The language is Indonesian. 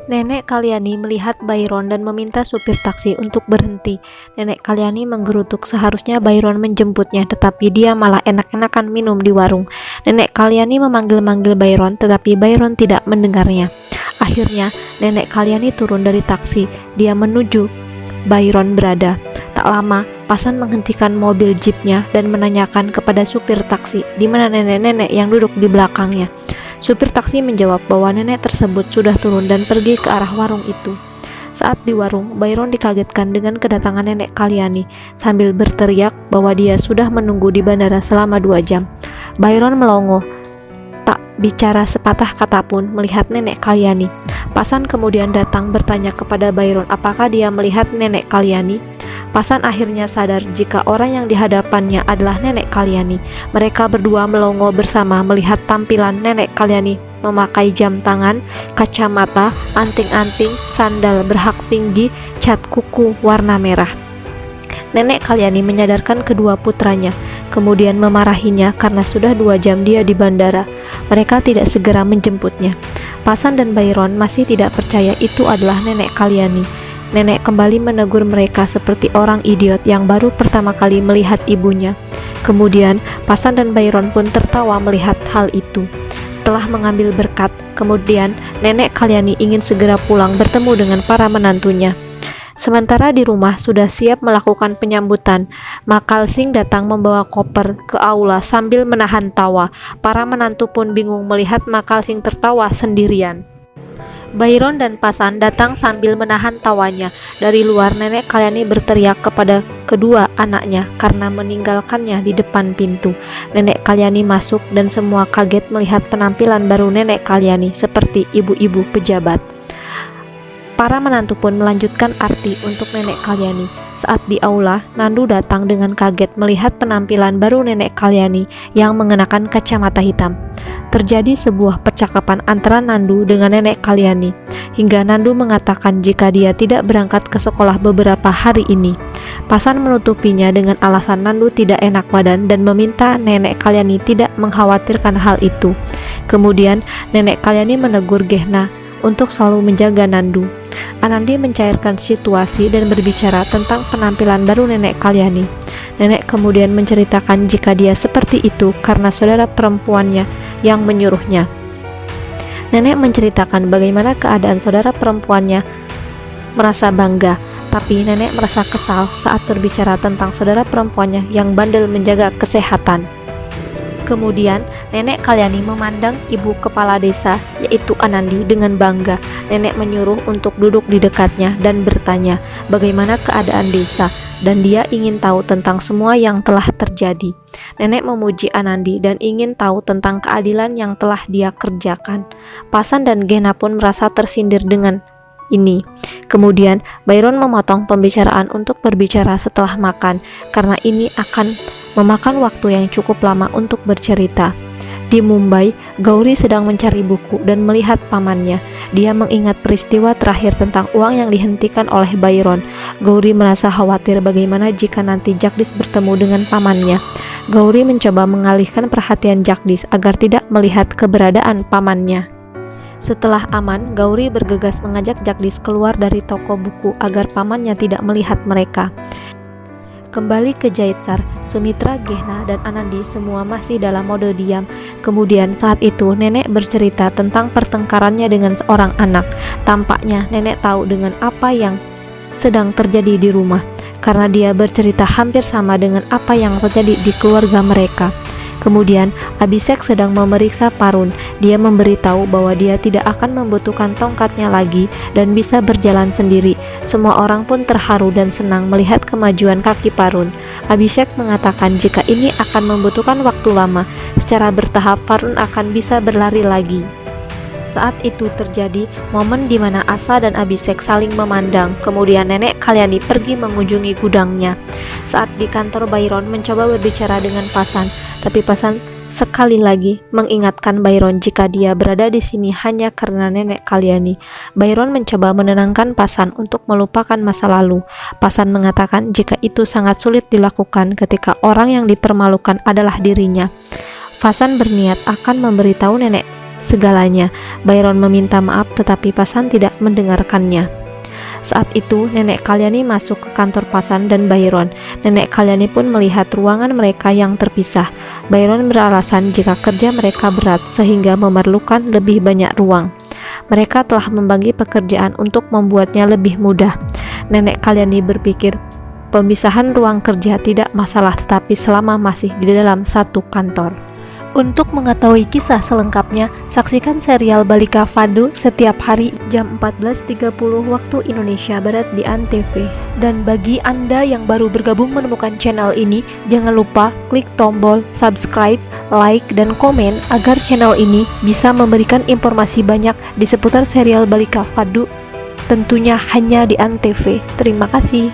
Nenek Kalyani melihat Byron dan meminta supir taksi untuk berhenti. Nenek Kalyani menggerutuk, seharusnya Byron menjemputnya, tetapi dia malah enak-enakan minum di warung. Nenek Kalyani memanggil-manggil Byron, tetapi Byron tidak mendengarnya. Akhirnya, Nenek Kalyani turun dari taksi. Dia menuju Byron berada. Tak lama, Pasan menghentikan mobil jeepnya dan menanyakan kepada supir taksi di mana nenek-nenek yang duduk di belakangnya. Supir taksi menjawab bahwa nenek tersebut sudah turun dan pergi ke arah warung itu. Saat di warung, Byron dikagetkan dengan kedatangan nenek Kalyani sambil berteriak bahwa dia sudah menunggu di bandara selama 2 jam. Byron melongo, tak bicara sepatah kata pun melihat nenek Kalyani. Pasan kemudian datang bertanya kepada Byron apakah dia melihat nenek Kalyani. Pasan akhirnya sadar jika orang yang dihadapannya adalah nenek Kalyani. Mereka berdua melongo bersama melihat tampilan nenek Kalyani memakai jam tangan, kacamata, anting-anting, sandal berhak tinggi, cat kuku warna merah. Nenek Kalyani menyadarkan kedua putranya, kemudian memarahinya karena sudah 2 jam dia di bandara. Mereka tidak segera menjemputnya. Pasan dan Byron masih tidak percaya itu adalah nenek Kalyani. Nenek kembali menegur mereka seperti orang idiot yang baru pertama kali melihat ibunya. Kemudian, Pasan dan Byron pun tertawa melihat hal itu. Setelah mengambil berkat, kemudian nenek Kalyani ingin segera pulang bertemu dengan para menantunya. Sementara di rumah sudah siap melakukan penyambutan, Makalsing datang membawa koper ke aula sambil menahan tawa. Para menantu pun bingung melihat Makalsing tertawa sendirian. Byron dan Pasan datang sambil menahan tawanya. Dari luar, nenek Kalyani berteriak kepada kedua anaknya karena meninggalkannya di depan pintu. Nenek Kalyani masuk dan semua kaget melihat penampilan baru nenek Kalyani seperti ibu-ibu pejabat. Para menantu pun melanjutkan arti untuk nenek Kalyani. Saat di aula, Nandu datang dengan kaget melihat penampilan baru nenek Kalyani yang mengenakan kacamata hitam. Terjadi sebuah percakapan antara Nandu dengan nenek Kalyani, hingga Nandu mengatakan jika dia tidak berangkat ke sekolah beberapa hari ini. Pasan menutupinya dengan alasan Nandu tidak enak badan dan meminta nenek Kalyani tidak mengkhawatirkan hal itu. Kemudian, nenek Kalyani menegur Gehna untuk selalu menjaga Nandu. Anandi mencairkan situasi dan berbicara tentang penampilan baru nenek Kalyani. Nenek kemudian menceritakan jika dia seperti itu karena saudara perempuannya yang menyuruhnya. Nenek menceritakan bagaimana keadaan saudara perempuannya merasa bangga, tapi nenek merasa kesal saat berbicara tentang saudara perempuannya yang bandel menjaga kesehatan. Kemudian, nenek Kalyani memandang ibu kepala desa, yaitu Anandi, dengan bangga. Nenek menyuruh untuk duduk di dekatnya dan bertanya bagaimana keadaan desa, dan dia ingin tahu tentang semua yang telah terjadi. Nenek memuji Anandi dan ingin tahu tentang keadilan yang telah dia kerjakan. Pasan dan Gena pun merasa tersindir dengan ini. Kemudian, Byron memotong pembicaraan untuk berbicara setelah makan, karena ini akan memakan waktu yang cukup lama untuk bercerita. Di Mumbai, Gauri sedang mencari buku dan melihat pamannya. Dia mengingat peristiwa terakhir tentang uang yang dihentikan oleh Byron. Gauri merasa khawatir bagaimana jika nanti Jagdish bertemu dengan pamannya. Gauri mencoba mengalihkan perhatian Jagdish agar tidak melihat keberadaan pamannya. Setelah aman, Gauri bergegas mengajak Jagdish keluar dari toko buku agar pamannya tidak melihat mereka. Kembali ke Jaitsar, Sumitra, Gehna, dan Anandi semua masih dalam mode diam. Kemudian saat itu nenek bercerita tentang pertengkarannya dengan seorang anak. Tampaknya nenek tahu dengan apa yang sedang terjadi di rumah, karena dia bercerita hampir sama dengan apa yang terjadi di keluarga mereka. Kemudian Abhishek sedang memeriksa Parun. Dia memberitahu bahwa dia tidak akan membutuhkan tongkatnya lagi dan bisa berjalan sendiri. Semua orang pun terharu dan senang melihat kemajuan kaki Parun. Abhishek mengatakan jika ini akan membutuhkan waktu lama, secara bertahap Parun akan bisa berlari lagi. Saat itu terjadi momen di mana Asa dan Abhishek saling memandang. Kemudian nenek Kalyani pergi mengunjungi gudangnya. Saat di kantor, Byron mencoba berbicara dengan Pasan, tapi Pasan sekali lagi mengingatkan Byron jika dia berada di sini hanya karena nenek Kalyani. Byron mencoba menenangkan Pasan untuk melupakan masa lalu. Pasan mengatakan jika itu sangat sulit dilakukan ketika orang yang dipermalukan adalah dirinya. Pasan berniat akan memberitahu nenek segalanya. Byron meminta maaf tetapi Pasan tidak mendengarkannya. Saat itu nenek Kalyani masuk ke kantor Pasan dan Byron. Nenek Kalyani pun melihat ruangan mereka yang terpisah. Byron beralasan jika kerja mereka berat sehingga memerlukan lebih banyak ruang. Mereka telah membagi pekerjaan untuk membuatnya lebih mudah. Nenek Kalyani berpikir pemisahan ruang kerja tidak masalah tetapi selama masih di dalam satu kantor. Untuk mengetahui kisah selengkapnya, saksikan serial Balika Fado setiap hari jam 14.30 waktu Indonesia Barat di ANTV. Dan bagi Anda yang baru bergabung menemukan channel ini, jangan lupa klik tombol subscribe, like, dan komen agar channel ini bisa memberikan informasi banyak di seputar serial Balika Fado, tentunya hanya di ANTV. Terima kasih.